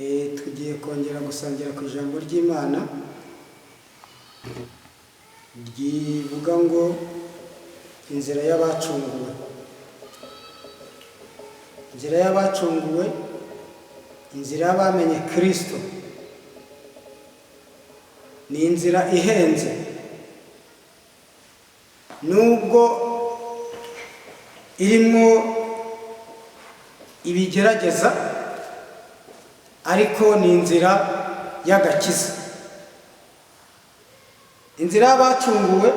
tugiye kongera gusangira ku ijambo ry'Imana rivuga ngo inzira y'abacunguwe. Inzira y'abacunguwe, inzira y'abamenye Kristo, ni inzira ihenze. Nubwo irimo ibigerageza, ariko ni inzira y'agakiza. Inzira y'abacunguwe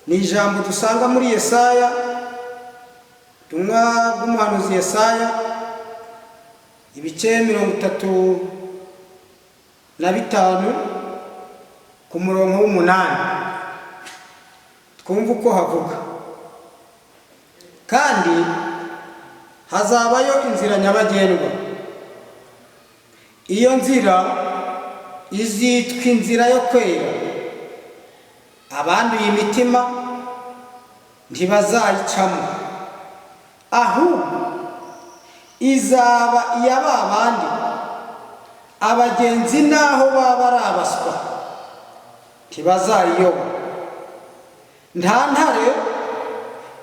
ni ijambo dusanga muri Yesaya, ubutumwa bw'umuhanuzi Yesaya, ibice 35 ku murongo w'8. Twumva uko havuga: kandi hazabayo inzira nyabagendwa, iyo nzira izitwa inzira yo kwera, abanduye imitima ntibazayicamo, ahubwo izaba iya ba bandi abagenzi naho baba ari abaswa ntibazayiyoba. Nta ntare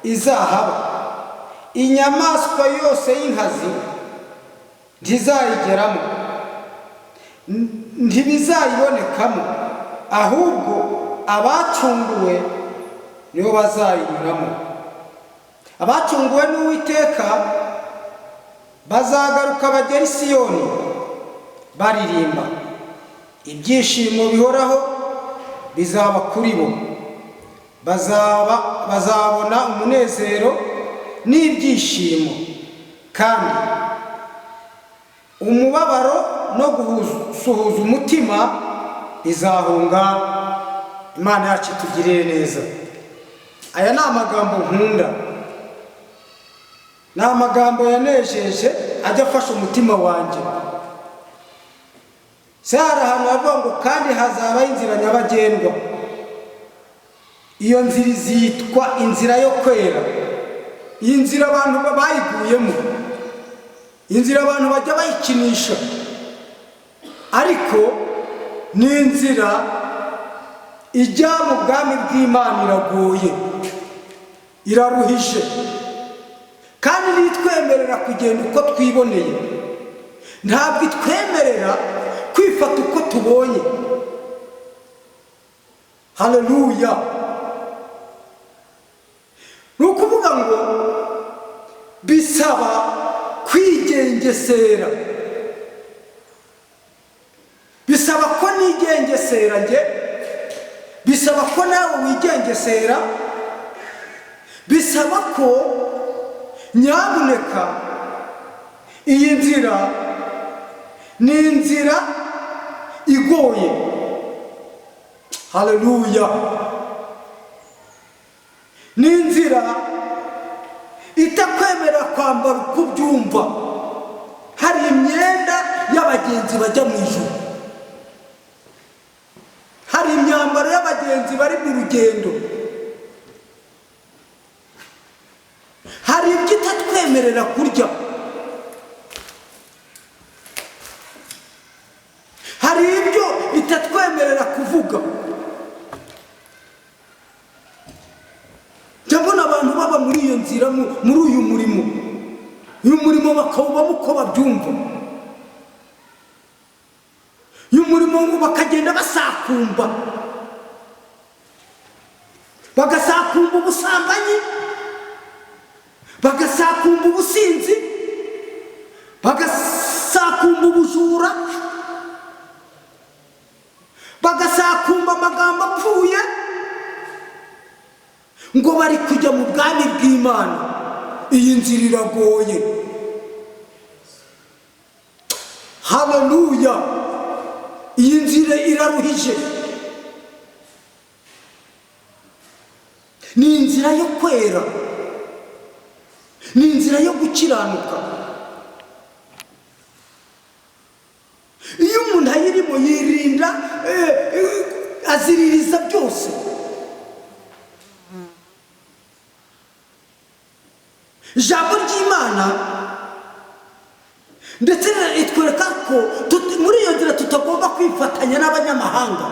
izahaba, inyamaswa yose y'inkazi ntizayigeramo, ntibizayibonekamo, ahubwo abacunguwe nibo bazayinyuramo. Abacunguwe n'Uwiteka bazagaruka bagera i Siyoni baririmba, ibyishimo bihoraho bizaba kuri bo. Bazabona umunezero n'ibyishimo, kandi umubabaro no gusuhuza umutima bizahunga. Imana yacu itugirire neza. Aya ni amagambo nkunda, ni amagambo yanejeje, ajya afasha umutima wanjye. Hari ahantu havuga ngo kandi hazabaho inzira nyabagendwa, iyo nzira izitwa inzira yo kwera. Iyi nzira abantu bayiguyemo, inzira abantu bajya bayikinisha, ariko ni inzira ijya mu bwami bw'Imana. Iragoye, iraruhije, kandi ntitwemerera kugenda uko twiboneye, ntabwo itwemerera kwifata uko tubonye. Haleluya! Ni ukuvuga ngo bisaba kwigengesera, bisaba ko nigengesera njye, bisaba ko nawe wigengesera, bisaba ko nyabuneka iyi nzira ni inzira igoye. Haleluya! Ni inzira itakwemerera kwambara uko ubyumva. Hari imyenda y'abagenzi bajya mu ijuru, hari imyambaro y'abagenzi bari mu rugendo, hari ibyo itatwemerera kurya, hari ibyo itatwemerera kuvuga. Ndabona abantu baba muri iyo nzira, muri uyu murimo bakawubamo uko babyumva. Uyu murimo bakagenda basakumba, bagasakumba ubusambanyi, bagasakumba ubusinzi, bagasakumba ubujura, bagasakumba amagambo apfuye, ngo bari kujya mu bwami bw'Imana. Iyi nzira iragoye. Haleluya! Iyi nzira iraruhije. Ni inzira yo kwera, ni inzira yo gukiranuka. Iyo umuntu ayirimo yirinda, aziririza byose. Ijambo ry'Imana ndetse itwereka ko muri iyo nzira tutagomba kwifatanya n'abanyamahanga.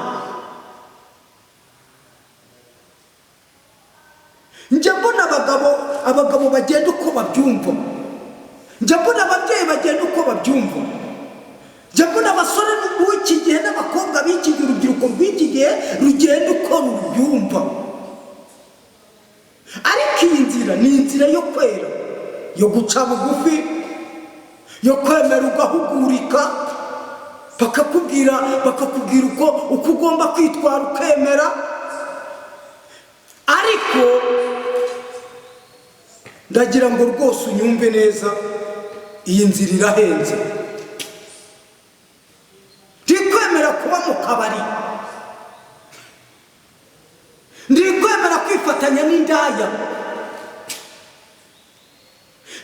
Njya mbona abagabo bagenda uko babyumva, njya mbona ababyeyi bagenda uko babyumva, njya mbona abasore b'iki gihe n'abakobwa b'iki gihe, urubyiruko rw'iki gihe rugenda uko rubyumva. Ariko iyi nzira ni inzira yo kwera, yo guca bugufi, yo kwemera ugahugurika, bakakubwira uko ugomba kwitwara ukemera. Ariko ndagira ngo rwose unyumve neza, iyi nzira irahenze. Ndikwemera kuba mu kabari, ndikwemera kwifatanya n'indaya,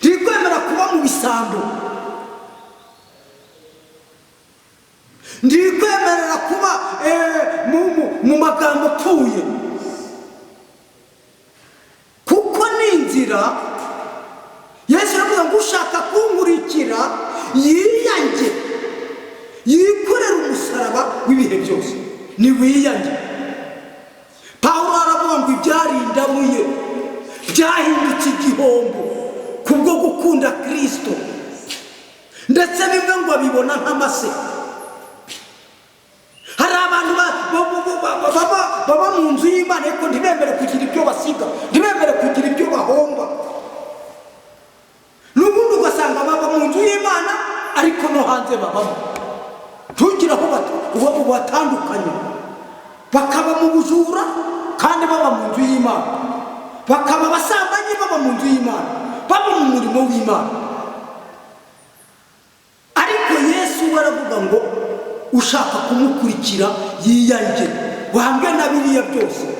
ndikwemera kuba mu bisambo, ndikwemerera kuba mu magambo apfuye, kuko ni inzira. Yesu aravuga ngo ushaka kunkurikira yiyange, yikorera umusaraba w'ibihe byose, ni wiyange. Pawulo aravuga ngo ibyarindamuye byahindutse igihombo kubwo gukunda Kristo, ndetse bimwe ngo abibona nk'amase. Hari abantu baba mu nzu y'Imana ariko ntibemere kugira ibyo basiga, ntibemere kugira ibyo bahomba. N'ubundi ugasanga baba mu nzu y'Imana ariko no hanze babamo, tugira aho batandukanye. Bakaba mu bujura kandi baba mu nzu y'Imana, bakaba abasambanyi baba mu nzu y'Imana, baba mu murimo w'Imana. Ariko Yesu aravuga ngo ushaka kumukurikira yiyange, wambwe na biriya byose.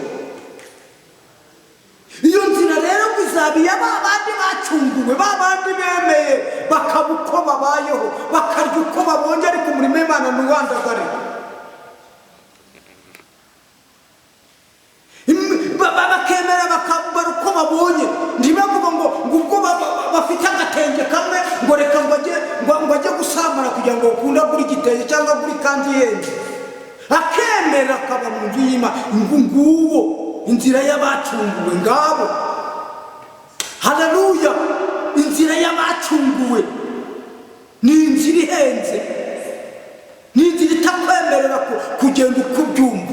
Iyo nzira rero bizabiya babandi bacunguwe, babandi bemeye bakaba uko babayeho, bakarya uko babonye, ariko umurimo w'Imana ntuwandagare. Bakemera bakambara uko babonye, ntibavuga ngo ubwo bafite agatenge kamwe ngo reka ngo ajye gusamara kugira ngo ukunda kuri gitenge cyangwa kuri kandi yenge. Akemera akaba mu nzu y'Imana. Nguwo inzira y'abacunguwe ngabo. Haleluya! Inzira y'abacunguwe ni inzira ihenze, ni inzira itakwemerera kugenda uko ubyumva.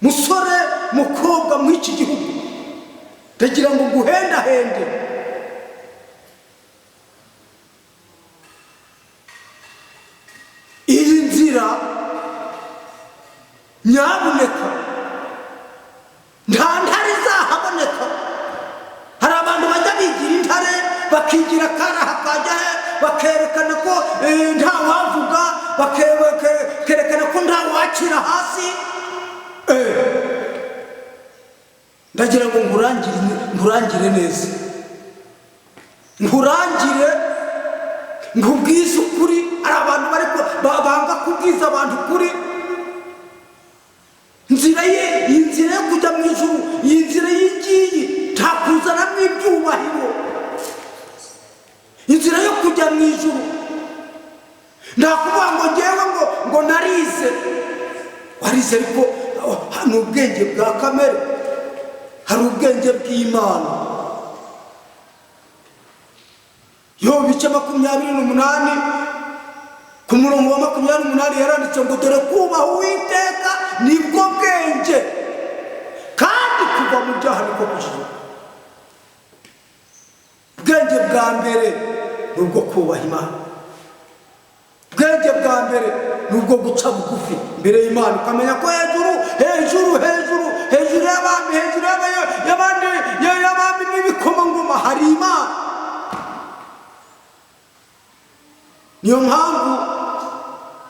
Musore, mukobwa mw'iki gihugu, ndagira ngo nguhendahende. Iyi nzira nyabuneka nta ntare izahaboneka. Hari abantu bajya bigira intare, bakigira karaha kajya he, bakerekana ko nta wavuga, bakerekana ko nta wakira hasi. Ndagira ngo nkurangire neza, nkurangire nkubwize ukuri. Hari abantu banga kubwiza abantu ukuri. Iyi nzira yo kujya mu ijuru, iyi nzira y'igiyi ntakuzanamo ibyubahiro. Inzira yo kujya mu ijuru ndakuvuga ngo ngewe ngo narize. Warize ariko ni ubwenge bwa kamere, hari ubwenge bw'Imana. Yobu 28 ku murongo wa 28 yaranditse ngo dore kubaha Uwiteka nibwo bwenge, kandi kuva mu byaha niko kujijuka. Ubwenge bwa mbere ni ubwo kubaha Imana. Ubwenge bwa mbere ni ubwo guca bugufi mbere y'Imana, ukamenya ko hejuru y'abami, hejuru y'abami n'ibikomangoma hari Imana. Niyo mpamvu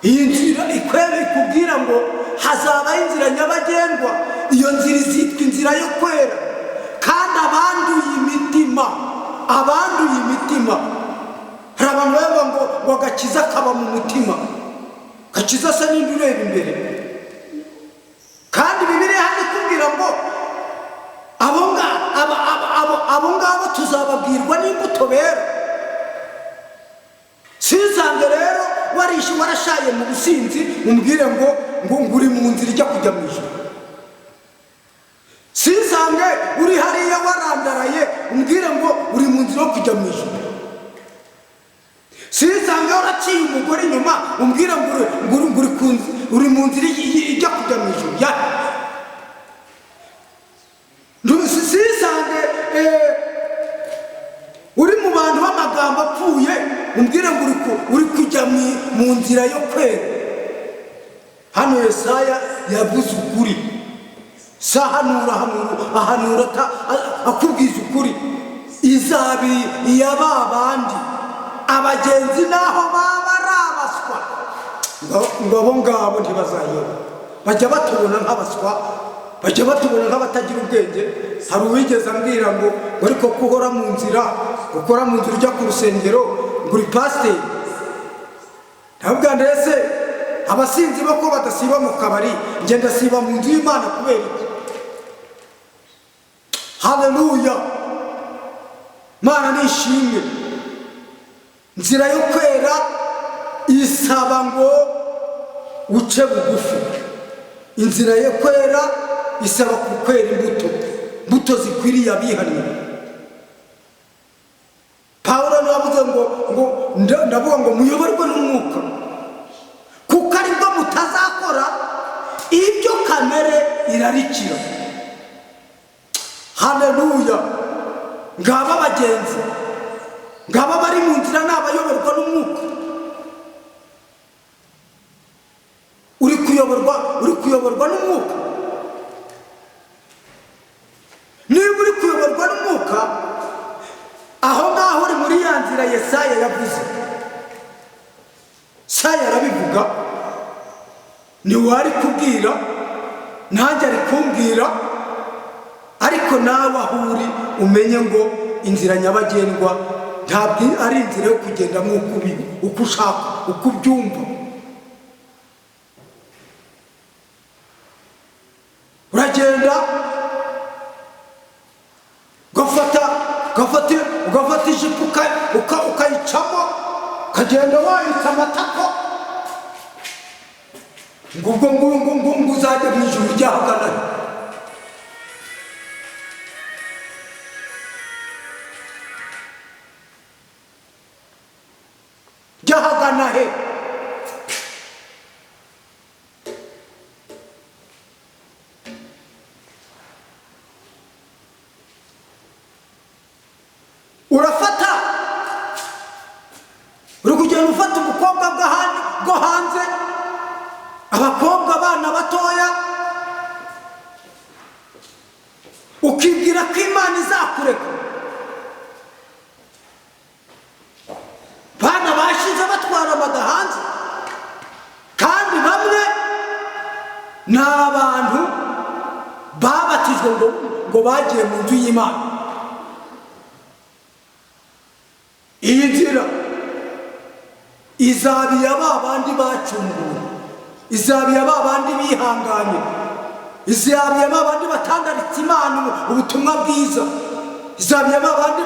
iyi nzira ikubwira ngo hazabaho inzira nyabagendwa. Iyo nzira izitwa inzira yo kwera. Kandi abanduye imitima, hari abantu bavuga ngo agakiza kaba mu mutima. Gakiza se n'indi ureba imbere. Kandi Bibiliya hano ikubwira ngo abo ngabo tuzababwira warashaye mu businzi umbwire ngo uri mu nzira ijya kujya mu ijuru. Sinsange uri hariya warandaraye umbwire ngo uri mu nzira yo kujya mu ijuru. Sinsange waraciye umugore inyuma umbwire ngo uri mu nzira ijya kujya mu ijuru. Sinsange uri mu bantu b'amagambo apfuye umbwire ngo uri kujya mu nzira yo kwera. Hano Yesaya yavuze ukuri, ahanura akubwiza ukuri. Izabi iyaba bandi abagenzi naho baba arabaswa ngo abo ngabo ntibazayoba. Bajya batubona nk'abaswa, bajya batubona nk'abatagira ubwenge. Hari uwigeze ambwira ngo ariko kuhora mu nzira, ukora mu nzira ujya ku rusengero ngo uri pasiteri. Ntabwo ndetse abasinzi bako badasiba mu kabari, ngenda siba mu nzu y'Imana kubera iki? Haleluya, Mana nishimwe. Nzira yo kwera isaba ngo uce bugufi. Inzira yo kwera isaba kwera imbuto zikwiriye abihannye. Pawulo navuze ngo ndavuga ngo muyoborwe n'umwuka, kuko aribwo mutazakora ibyo kamere irarikira. Haleluya, ngaba abagenzi, ngaba bari mu nzira n'abayoborwa n'umwuka. Uri kuyoborwa n'umwuka. Niba uri kuyoborwa n'umwuka, aho ngaho uri muri ya nzira Yesaya yavuze. Yesaya arabivuga, ni wari kubwira, nanjye ari kumbwira. Ariko nawe aho uri umenye ngo inzira nyabagendwa ntabwo ari inzira yo kugenda uko ushaka, uko ubyumva. Uragenda ugafata ijipo ukayicamo, ukagenda wahita amatako ngo uzajya mu ijuru ryahagana. Ryahagana he? Urafata uri kugenda ufata umukobwa bwo hanze, abakobwa abana batoya, ukibwira ko Imana izakureka. Bana bashize batwara amaga hanze, kandi bamwe ni abantu babatijwe ngo bagiye mu nzu y'Imana. Iyi nzira izabiya ba bandi bacunguwe, izabiya ba bandi bihanganye, izabiya ba bandi batangaritse Imana ubutumwa bwiza, izabiya ba bandi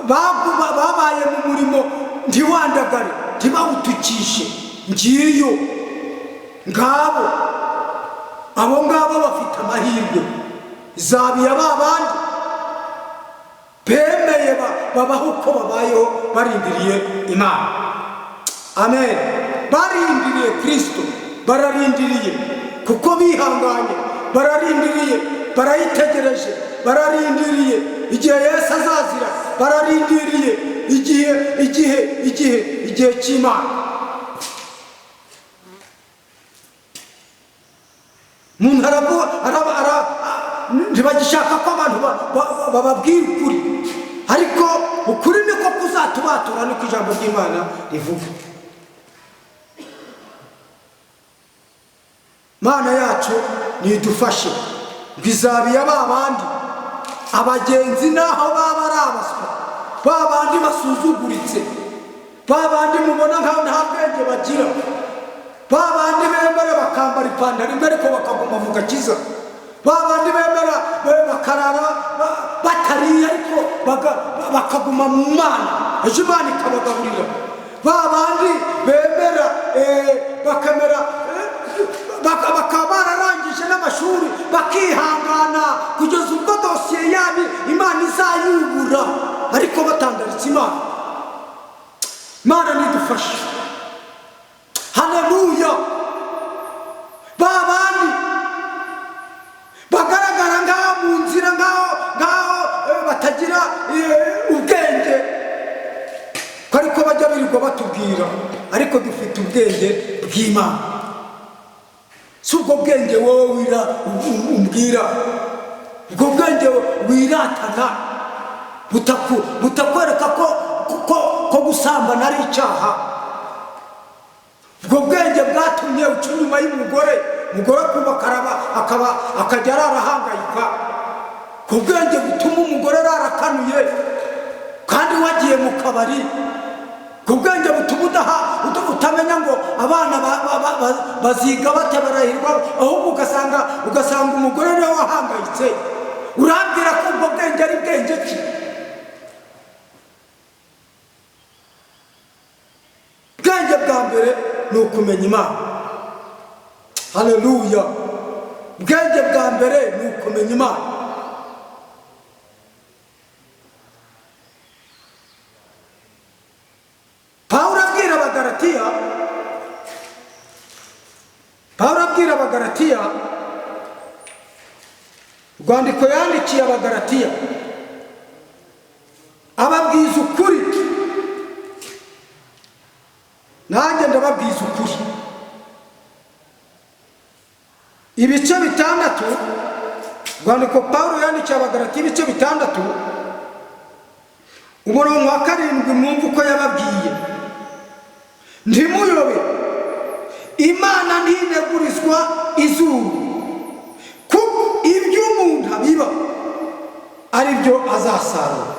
babaye mu murimo ntiwandagare, ntibawutukishe. Ngiyo ngabo, abo ngabo bafite amahirwe. Izabiya ba bandi bemeye babaho uko babayeho barindiriye Imana. Amen. Barindiriye Kristo, bararindiriye kuko bihanganye, bararindiriye, barayitegereje, bararindiriye igihe Yesu azazira, bararindiriye igihe cy'Imana. Umuntu ntibagishaka ko abantu bababwira ukuri, ariko ukuri niko kuzatubatura, niko ijambo ry'Imana rivuga. Mana yacu nidufashe, bizabiya ba bandi abagenzi naho baba arabaswa, ba bandi basuzuguritse, ba bandi mubona nta bwenge bagira, ba bandi bemera bakambara ipantaro imbere ko bakaguma mu gakiza, ba bandi bemera bakarara batariye ariko bakaguma mu Mana, ejo Imana ikabagaburira. babandi bemera bakamera bakaba bararangije n'amashuri bakihangana kugeza ubwo dosiye yabo Imana izayubura, ariko batangaritse Imana. Imana nidufashe. Haleluya. babandi bagaragara ngaho mu nzira ngaho batagira ubwenge, ariko bajya birirwa batubwira, ariko dufite ubwenge bw'Imana. Si ubwo bwenge wowe umbwira, ubwo bwenge wiratana butakwereka ko gusambana ari icyaha. Ubwo bwenge bwatumye uca inyuma y'umugore akajya arahangayika. Ubwo bwenge butuma umugore arakanuye kandi wagiye mu kabari. Ubwo bwenge butuma utamenya ngo abana baziga bate barahirwa, ahubwo ugasanga umugore niwe wahangayitse. Urambwira ko ubwo bwenge ari bwenge ki? Bwenge bwa mbere ni ukumenya Imana. Haleluya. Bwenge bwa mbere ni ukumenya Imana. Pawulo abwira Abagalatiya, urwandiko yandikiye Abagalatiya, ababwiza ukuri. Nanjye ndababwiza ukuri. Ibice 6, urwandiko Pawulo yandikiye Abagalatiya, ibice 6, umurongo wa 7, mwumva uko yababwiye. Ntimuyobe, Imana ntinegurizwa izuru, kuko ibyo umuntu abiba ari byo azasarura.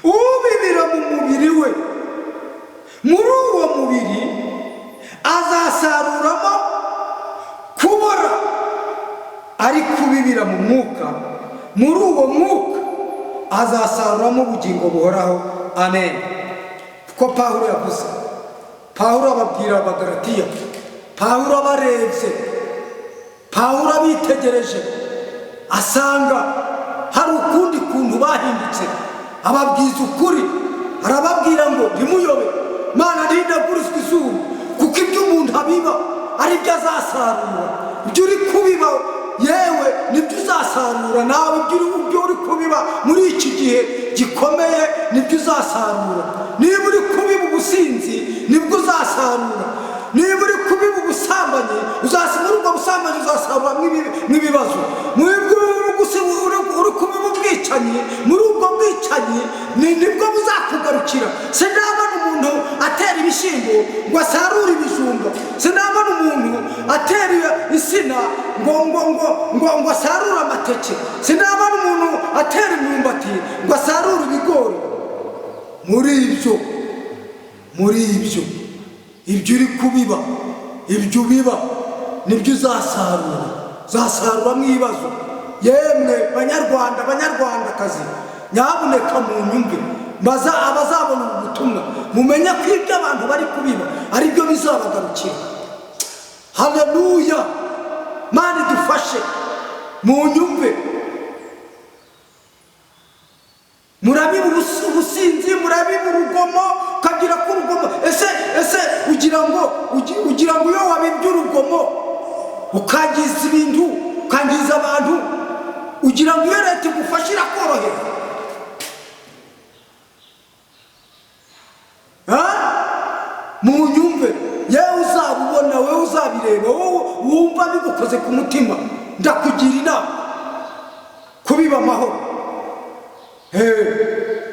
Ubibira mu mubiri we, muri uwo mubiri azasaruramo kubora, ariko ubibira mu mwuka, muri uwo mwuka azasaruramo ubugingo buhoraho. Amen. Kuko Pawulo yavuze, Pawulo ababwira Abagalatiya, Pawulo abarebye, Pawulo abitegereje, asanga hari ukundi kuntu bahindutse. Ababwiza ukuri, arababwira ngo ntimuyobe, Imana ntinegurizwa izuru, kuko ibyo umuntu abiba ari byo azasarura. Ibyo uri kubiba yewe nibyo uzasarura. Nawe ibyo uri kubiba muri iki gihe gikomeye nibyo uzasarura. Niba uri kubiba ubusinzi nibwo uzasarura. Niba uri kubiba ubusambanyi uzasarura ubwo busambanyi, uzasarura nk'ibibazo. Uri kubiba ubwicanyi, muri ubwo bwicanyi nibwo buzakugarukira. Sinabona umuntu atera ibishyimbo ngo asarure ibijumba. Sinabona umuntu atera insina ngo asarure amateke. Sinabona umuntu atera imyumbati ngo asarure ibigori. Muri ibyo uri kubiba, ibyo ubiba nibyo uzasarura mw'ibibazo. Yemwe banyarwandakazi, nyabuneka mu nyumve, abazabona ubu butumwa mumenye ko ibyo abantu bari kubiba ari byo bizabagarukira. Haleluya. Mana idufashe mu nyumve. Murabiba ubusinzi, murabiba urugomo, ukagira ko urugomo. Ese ugira ngo iyo wabibye urugomo ukangiza ibintu, ukangiza abantu, ugira ngo iyo leta igufashe irakorohera? Mu nyumve, yewe uzabubona, wewe uzabireba, wowe wumva bigukoze ku mutima, ndakugira inama kubiba amahoro.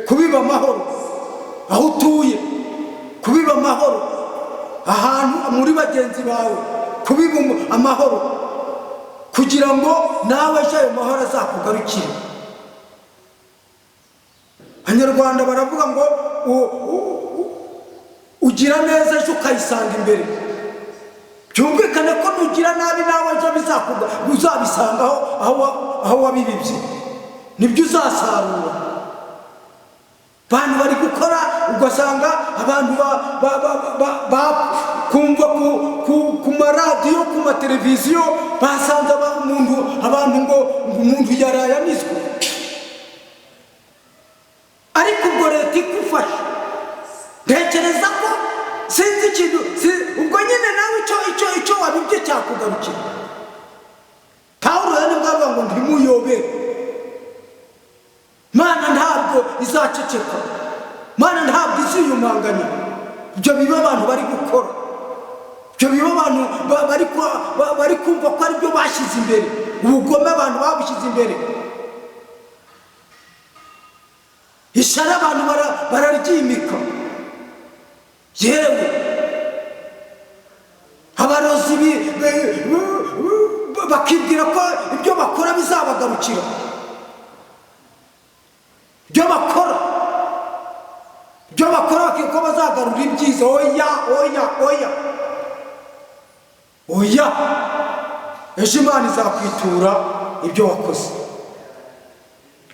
Kubiba amahoro aho utuye, kubiba amahoro ahantu muri bagenzi bawe, kubiba amahoro kugira ngo nawe ejo ayo mahoro azakugarukire. Abanyarwanda baravuga ngo ugira neza ejo ukayisanga imbere. Byumvikane ko nugira nabi nawe ejo uzabisanga aho wabibibye, nibyo uzasarura. abantu bari gukora, ugasanga abantu kumva ku maradiyo, ku mateleviziyo, basanze abantu ngo umuntu yaraye anizwe. Ariko ubwo leta ikufasha, ntekereza ko sinzi ikintu, ubwo nyine nawe icyo wabibye cyakugarukira. Pawulo yari ngavuga ngo ntimuyobere, Mana ntabwo izaceceka, Mana ntabwo iziyumanganya. Ibyo biba abantu bari gukora, ibyo biba abantu bari kumva ko ari byo bashyize imbere, ubugome abantu babushyize imbere, ishara abantu bararyimika. Yewe abarozi bakibwira ko ibyo bakora bizabagarukira, ibyo bakora bakiko bazagarura ibyiza. Oya, ejo Imana izakwitura ibyo wakoze.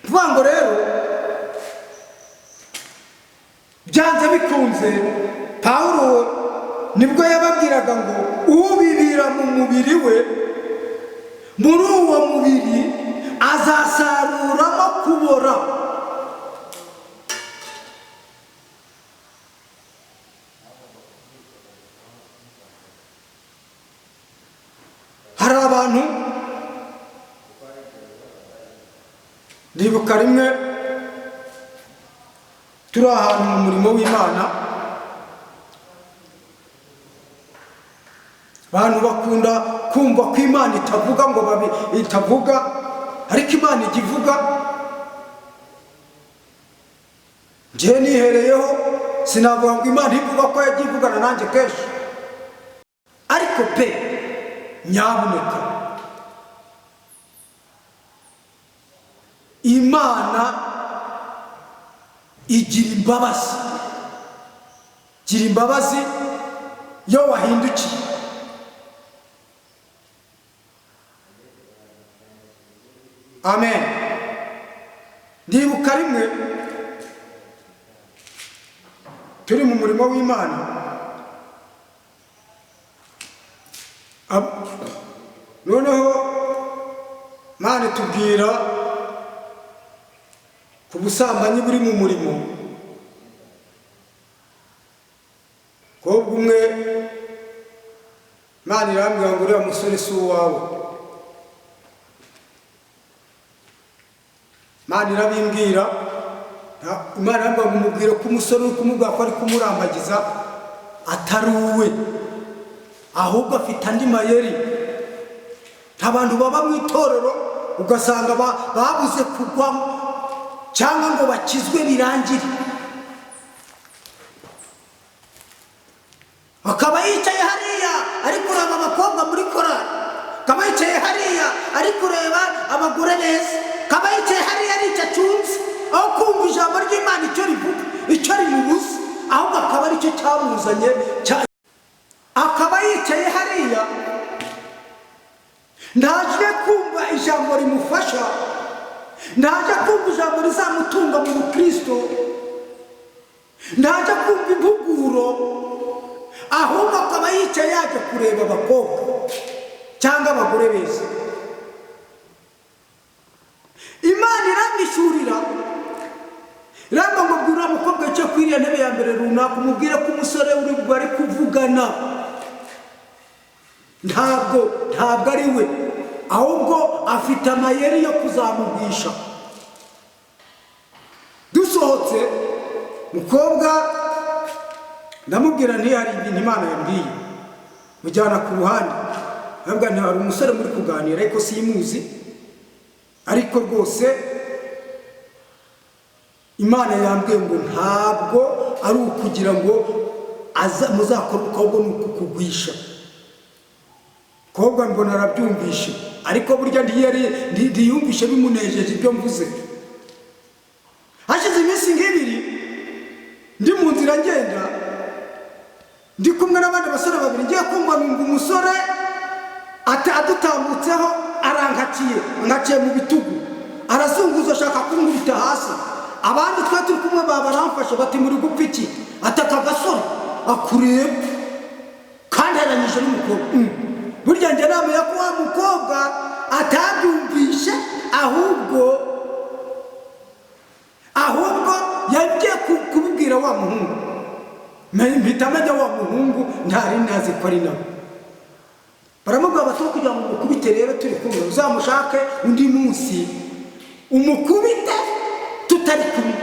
Kuvuga ngo rero byanze bikunze, Pawulo nibwo yababwiraga ngo ubibira mu mubiri we, muri uwo mubiri azasaruramo kubora. Hari abantu, ndibuka rimwe turi ahantu mu murimo w'Imana, abantu bakunda kumva ko Imana itavuga, ngo itavuga, ariko Imana ijya ivuga. Njyewe nihereyeho sinavuga ngo Imana ivuga ko yagiye ivugana nanjye kenshi, ariko pe nyabuneka Imana igira imbabazi, gira imbabazi iyo wahindukiye. Amen. Ndibuka rimwe turi mu murimo w'Imana, noneho Imana itubwira ku busambanyi buri mu murimo. Kobwa umwe Imana irambwira ngo uriya musore si uwawe. Imana irabimbwira, Imana irambwira ngo umubwire ko umusore uri kumubwira ko ari kumurambagiza atari uwe, ahubwo afite andi mayeri. Abantu baba mu itorero ugasanga babuze kugwa cyangwa ngo bakizwe birangire, akaba yicaye hariya ari kureba abakobwa muri korali, akaba yicaye hariya ari kureba abagore neza, akaba yicaye hariya ari icacunze, aho kumva ijambo ry'Imana icyo rivuga, icyo rimubuza, ahubwo akaba ari cyo cyamuzanye. Akaba yicaye hariya ndaje kumva ijambo rimufasha, ndaje kumva ijambo rizamutunga mu Kristo, ndaje kumva impuguro, ahubwo akaba yicaye yaje kureba abakobwa cyangwa abagore beza. Imana iramwishyurira, iramba ngo bwira umukobwa icyo kwiriya ntebe ya mbere runaka, umubwire ko umusore uri bari kuvugana ntabwo ari we, ahubwo afite amayeri yo kuzamubwisha. Dusohotse mukobwa ndamubwira nti hari ibintu Imana yambwiye, mujyana ku ruhande, ntabwo hari umusore muri kuganira ariko simuzi, ariko rwose Imana yambwiye ngo ntabwo ari ukugira ngo muzakora ukabwo ni ukukugwisha. Kobwa mbona arabyumvishe, ariko burya ntiyumvishe bimunejeje ibyo mvuze. Hashize iminsi nk'ibiri ndi mu nzira ngenda, ndi kumwe n'abandi basore babiri, ngiye kumva numva umusore adutambutseho arankaciye mu bitugu, arazunguza ashaka kunkubita hasi, abandi twe turi kumwe baramfashe bati muri gupfa iki? Ataka gasore akureba kandi aranyije n'umukobwa. Burya njye namenya ko wa mukobwa atabyumvishe, ahubwo yagiye kubibwira wa muhungu. Mpita amenya wa muhungu ntari nazi ko ari nawe. Baramubwira bati kugira ngo umukubite rero turi kumwe, uzamushake undi munsi umukubite tutari kumwe.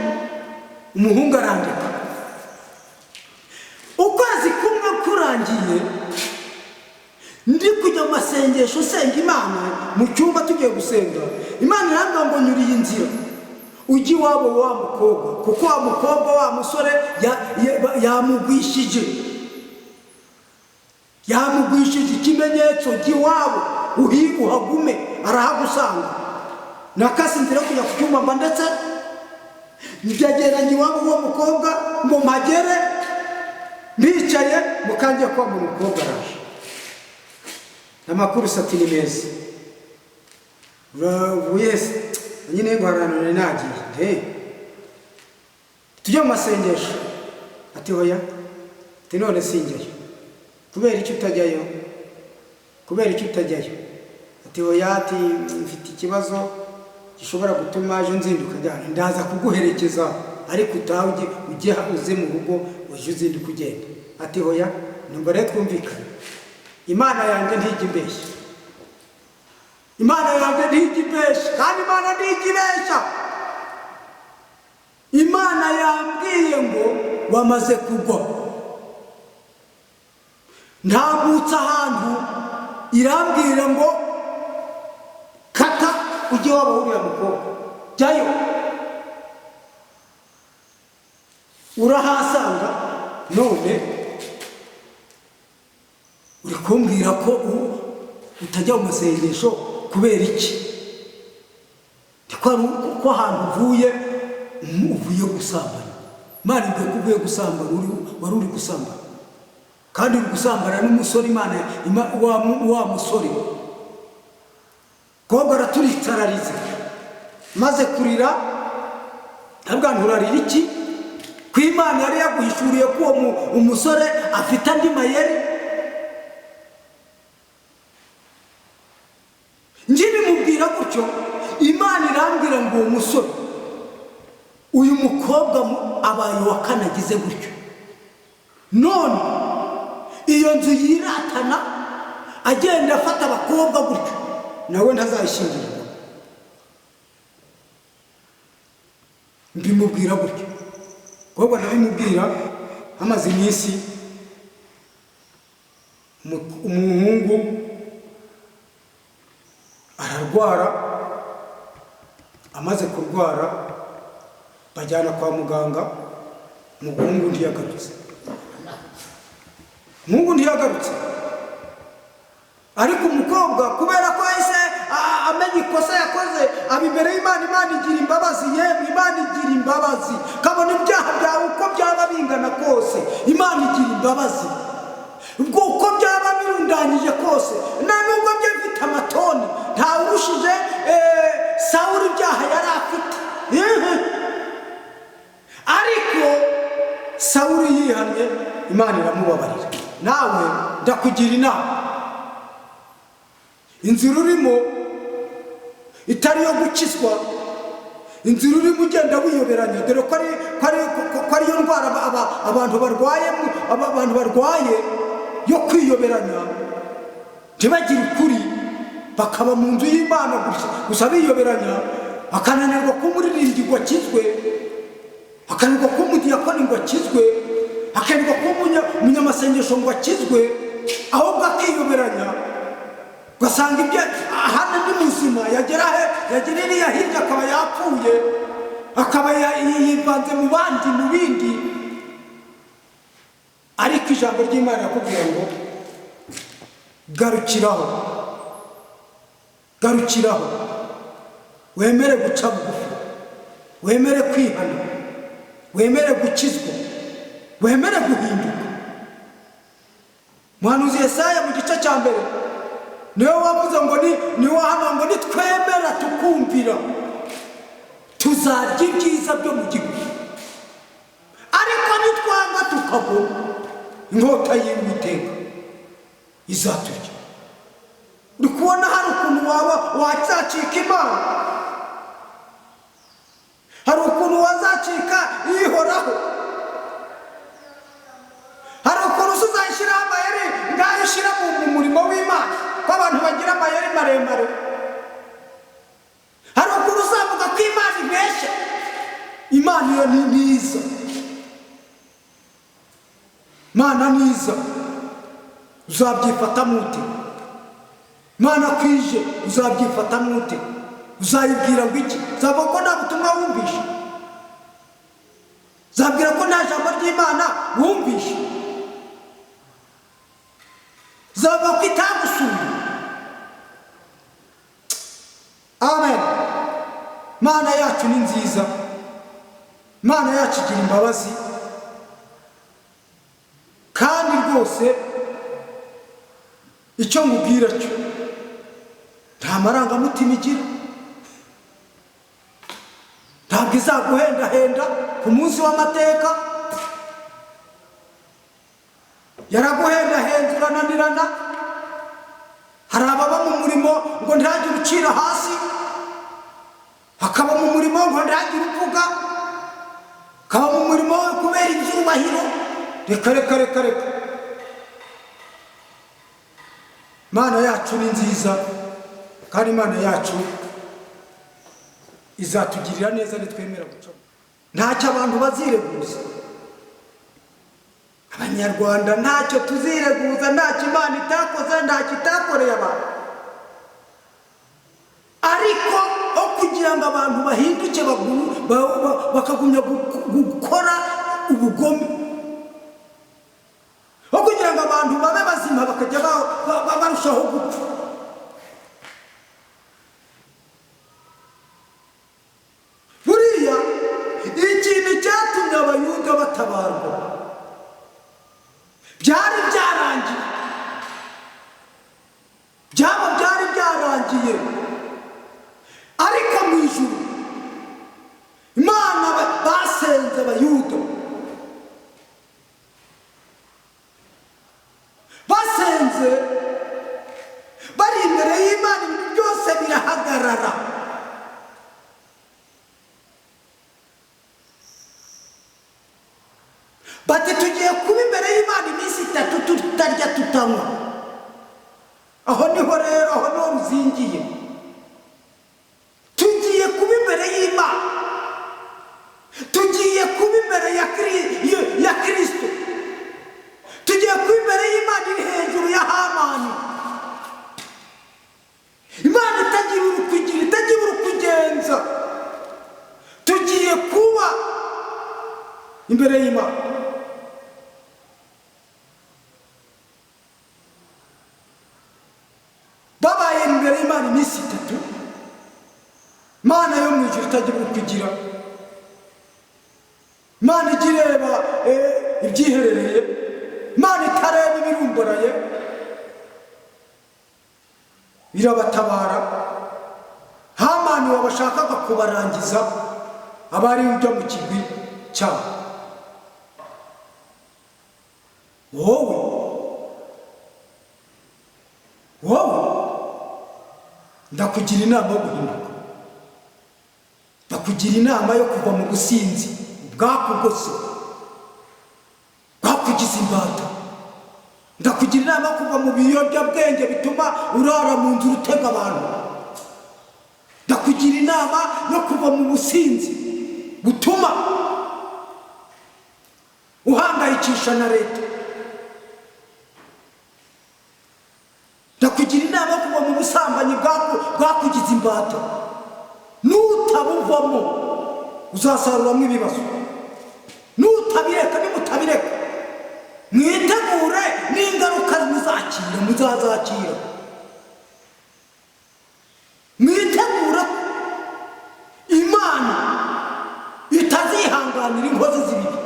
Umuhungu arandika. Ukwezi kumwe kurangiye, ndi kujya mu masengesho senga Imana mu cyumba tugiye gusenga. Imana irambwira ngo nyuri iyi nzira ujye iwabo wa mukobwa, kuko wa mukobwa wa musore yamugwishije ikimenyetso cy'iwabo, uhagume arahagusanga. Nakasi inzira kujya ku cyumba mba ndetse njyageranye iwabo wa mukobwa ngo mpagere, bicaye mukangiye kwa mu mukobwa araje. Amakuru sati ni meza. Yes, nyine ngo haranone nagiye. Tujye mu masengesho. Ati hoya. Ati none sinjyayo. Kubera iki utajyayo? Ati hoya, ati mfite ikibazo gishobora gutuma ejo nzinduka njyana. Ndaza kuguherekeza ariko ujye uze mu rugo uje uzinduka ugenda. Ati hoya, numva rero twumvikana. Imana yanjye ntijya imbeshya. Kandi Imana ntijya ibeshya. Imana yambwiye ngo wamaze kugwa. Ntambutse ahantu irambwira ngo kata ujye waba uriya mukobwa. Jyayo. Urahasanga none uri kumbwira ko utajya mu masengesho kubera iki? Ko ahantu uvuye gusambana. Imana ivuye ko uvuye gusambana, wari uri gusambana. Kandi uri gusambana n'umusore. Imana wa musore kobwa araturitarize maze kurira. Ntabwo nturarira iki? Ko Imana yari yaguhishuriye ko umusore afite andi mayeri. Njye mubwira gutyo, Imana irambwira ngo uwo musore, uyu mukobwa abaye wa kane agize gutyo. None iyo nzu yiratana agenda afata abakobwa gutyo, nawe ntazayishingirirwa. Mbimubwira gutyo. Kobwa ndabimubwira hamaze iminsi umuhungu ararwara. Amaze kurwara bajyana kwa muganga. Umuhungu ntiyagarutse. Ariko umukobwa kubera ko yahise amenya ikosa yakoze, aba imbere y'Imana. Imana igira imbabazi. Yemwe Imana igira imbabazi. Kabona ibyaha byawe uko byaba bingana kose, Imana igira imbabazi. Ubwo uko byaba birundanyije kose, nta nubwo byo bifite amatoni, ntawurushije Sawuli ibyaha yari afite. Ariko Sawuli yihannye, Imana iramubabarira. Nawe ndakugira inama, inzira urimo itari yo gukizwa, inzira urimo ugenda wiyoberanya. Dore ko ariyo ndwara abantu barwaye yo kwiyoberanya, ntibagire ukuri, bakaba mu nzu y'Imana gusa biyoberanya. Akananirwa ko umuririmbyi ngo akizwe, akananirwa ko umudiyakoni ngo akizwe, akananirwa ko umunyamasengesho ngo akizwe, ahubwo akiyoberanya. Ugasanga ibyo hano ni muzima, yagera iriya hirya akaba yapfuye, akaba yivanze mu bindi. Ariko ijambo ry'Imana yakubwira ngo garukiraho, wemere guca bugufi, wemere kwihana, wemere gukizwa, wemere guhinduka. Umuhanuzi Yesaya mu gice cya mbere niwe wavuze ngo nitwemera tukumvira tuzarya ibyiza byo mu gihugu, ariko nitwanga tukagoma inkota y'Uwiteka izaturya. uri kubona hari ukuntu waba wazacika Imana, hari ukuntu wazacika ihoraho, hari ukuntu uzayishyiraho amayeri ngaho ishyira mu murimo w'Imana ko abantu bagira amayeri maremare, hari ukuntu uzavuga ko Imana ibeshya. Imana iyo ni myiza, Imana myiza, uzabyifata mute? Imana kwije uzabyifata mute? Uzayibwira ngo iki? Uzavuga ko nta butumwa wumvishe? Uzabwira ko nta jambo ry'Imana wumvishe? Uzavuga ko itagusuye? Amen. Imana yacu ni nziza, Imana yacu igira imbabazi, kandi rwose icyo nkubwira cyo nta marangamutima igira, ntabwo izaguhendahenda ku munsi w'amateka. Yaraguhendahenze urananirana. Hari ababa mu murimo ngo ntihagire ucira hasi, hakaba mu murimo ngo ntihagire uvuga, hakaba mu murimo kubera ibyubahiro. Reka. Imana yacu ni nziza, kandi Imana yacu izatugirira neza nitwemera gucamo. Ntacyo abantu bazireguza, Abanyarwanda ntacyo tuzireguza, ntacyo Imana itakoze, ntacyo itakoreye abantu. Ariko aho kugira ngo abantu bahinduke bakagumya gukora ubugome, aho kugira ngo abantu babe bazima bakajya barushaho gupfa, buriya ikintu cyatumye Abayuda batabarwa byari byarangiye, ariko mu ijuru Imana basenze Abayuda, basenze bari imbere y'Imana, ibintu byose birahagarara. Bati tugiye kuba imbere y'Imana iminsi 3 tutarya tutanywa. Aho niho rero, aho niho ruzingiye. Tugiye kuba imbere y'Imana, tugiye kuba imbere ya Kristo, tugiye kuba imbere y'Imana iri hejuru ya Hamani. Imana itagira urukugira, itagira urukugenza. Tugiye kuba imbere y'Imana. Babaye imbere y'Imana iminsi 3. Imana yo mu ijuru itagira urukugira, Imana igireba ibyiherereye, Imana itareba ibirumbaraye, birabatabara. Hamani wabashakaga kubarangiza abari ujya mu kigwi cyabo. Wowe ndakugira inama yo guhinduka, ndakugira inama yo kuva mu businzi bwakugose, bwakugize imbata. Ndakugira inama yo kuva mu biyobyabwenge bituma urara mu nzu utega abantu. Ndakugira inama yo kuva mu businzi butuma uhangayikisha na leta. Ndakugira inama yo kuva mu busambanyi bwakugize imbata. Nutabuvamo uzasaruramo ibibazo. Nutabireka, nimutabireka mwitegure n'ingaruka muzazakira. Mwitegure Imana itazihanganira inkozi z'ibibi.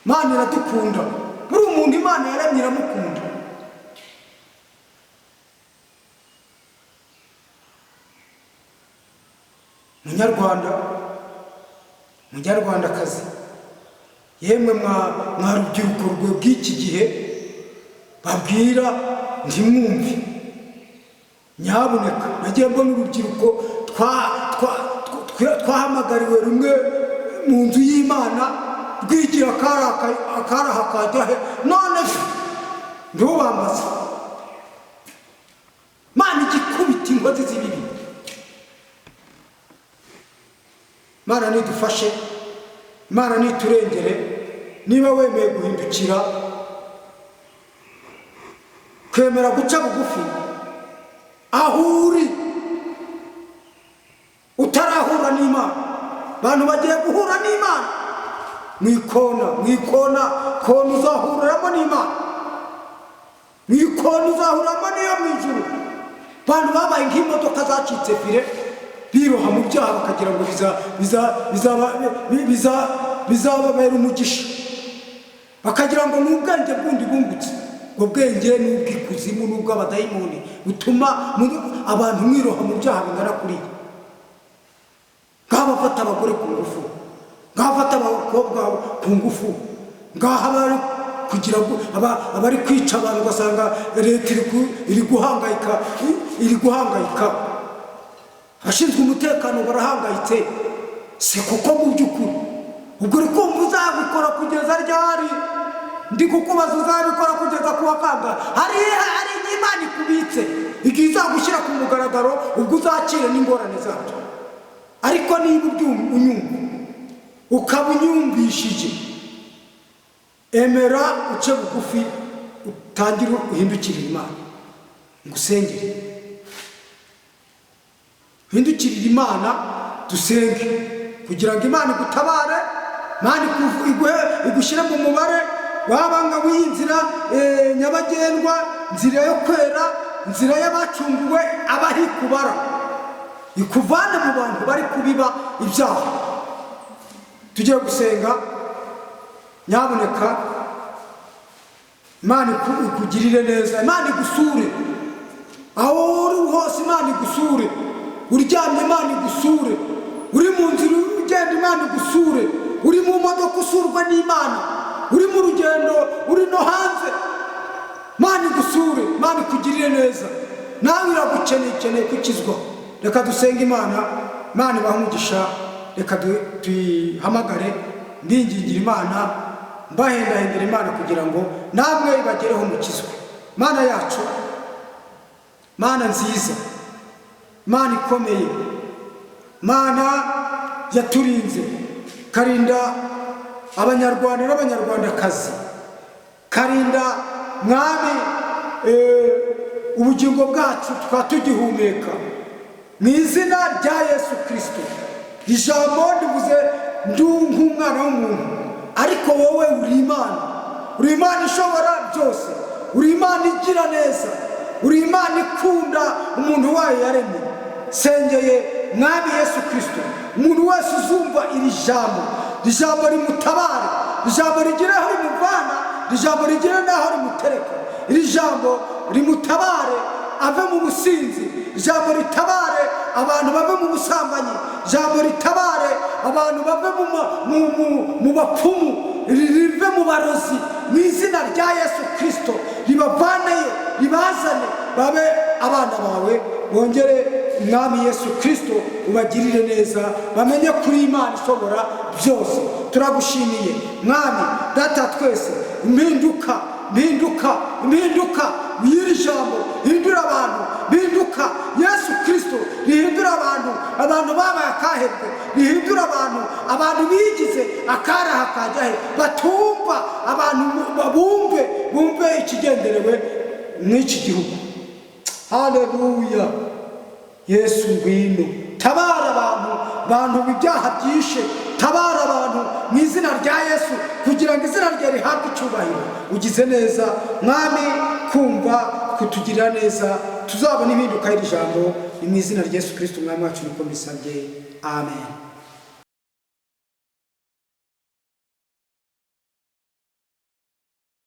Imana iradukunda, buri umuntu Imana yaremye iramukunda. munyarwandakazi, yemwe mwa rubyiruko rw'iki gihe babwira ntimwumve, nyabuneka nagiye mbona urubyiruko twahamagariwe rumwe mu nzu y'Imana rwigira akaraha kajya he, none ntubambaze. Mana igikubita inkozi z'ibibi. Mana nidufashe, Mana niturengere. Niba wemeye guhindukira kwemera guca bugufi aho uri utarahura n'Imana, abantu bagiye guhura n'Imana mwikona kona uzahuriramo n'Imana, mwikona uzahuriramo n'iyo mu ijuru. Abantu babaye nk'imodoka zacitse fire biroha mu byaha bakagira ngo bizababera umugisha, bakagira ngo ni ubwenge bwundi bungutse. Ubwo bwenge ni ubw'ikuzimu n'ubw'abadayimoni butuma abantu mwiroha mu byaha bingana kuriya. Ngaha bafata abagore ku ngufu, ngaha bafata abakobwa ku ngufu, ngaha bari kugira ngo abari kwica abantu ugasanga leta iri guhangayika, abashinzwe umutekano barahangayitse. Se kuko mu by'ukuri ubwo uri kumva uzabikora kugeza ryari? Ndi kukubaza uzabikora kugeza kuwa kangahe? Hari Imana ikubitse igihe izagushyira ku mugaragaro, ubwo uzakira n'ingorane zabyo. Ariko niba unyumva ukaba unyumvishije, emera uce bugufi, utangire uhindukirire Imana, ngusengere. Hindukirire Imana dusenge kugira ngo Imana igutabare, Imana igushyire mu mubare wabanga w'inzira nyabagendwa, nzira yo kwera, nzira y'abacunguwe, abahikubara, ikuvane mu bantu bari kubiba ibyaha. Tugiye gusenga, nyabuneka Imana ikugirire neza, Imana igusure aho uri hose, Imana igusure. Uryamye Imana igusure, uri mu nzira ugenda Imana igusure, uri mu modoka usurwa n'Imana, uri mu rugendo, uri no hanze, Imana igusure, Imana ikugirire neza. Nawe iragukeneye kukizwa. Reka dusenge Imana ibahe umugisha. Reka tuyihamagare, ndingingira Imana, mbahendahendera Imana kugira ngo namwe bagereho mukizwe. Mana yacu, Mana nziza, Mana ikomeye, Mana yaturinze, karinda abanyarwanda n'abanyarwandakazi, karinda Mwami ubugingo bwacu tukaba tugihumeka, mu izina rya Yesu Kristo. Ijambo ndivuze nk'umwana w'umuntu, ariko wowe uri Imana ishobora byose, uri Imana igira neza, uri Imana ikunda umuntu wayo yaremye. Sengeye Mwami Yesu Kristo, umuntu wese uzumva iri jambo rimutabare, ijambo rigire aho rimuvana, ijambo rigire n'aho rimutereka, iri jambo rimutabare ave mu businzi, ijambo ritabare abantu bave mu busambanyi, ijambo ritabare abantu bave mu bapfumu, rive mu barozi, mu izina rya Yesu Kristo. Ribavaneyo, ribazane babe abana bawe. Bongere Mwami Yesu Kristo ubagirire neza, bamenye kuri Imana ishobora byose. Turagushimiye Mwami Data twese, impinduka y'iri jambo, hindura abantu, mpinduka Yesu Kristo, rihindura abantu babaye akahebwe, rihindura abantu bigize akaraha kajyahe, batumva, abantu bumve ikigenderewe n'iki gihugu. Haleluya. Yesu ngwino, tabara abantu ibyaha byishe, tabara abantu mu izina rya Yesu, kugira ngo izina rye rihabwe icyubahiro. Ugize neza Mwami, kumva kutugirira neza, tuzabona impinduka y'iri jambo. Ni mu izina rya Yesu Kristo Umwami wacu niko mbisabye, amen.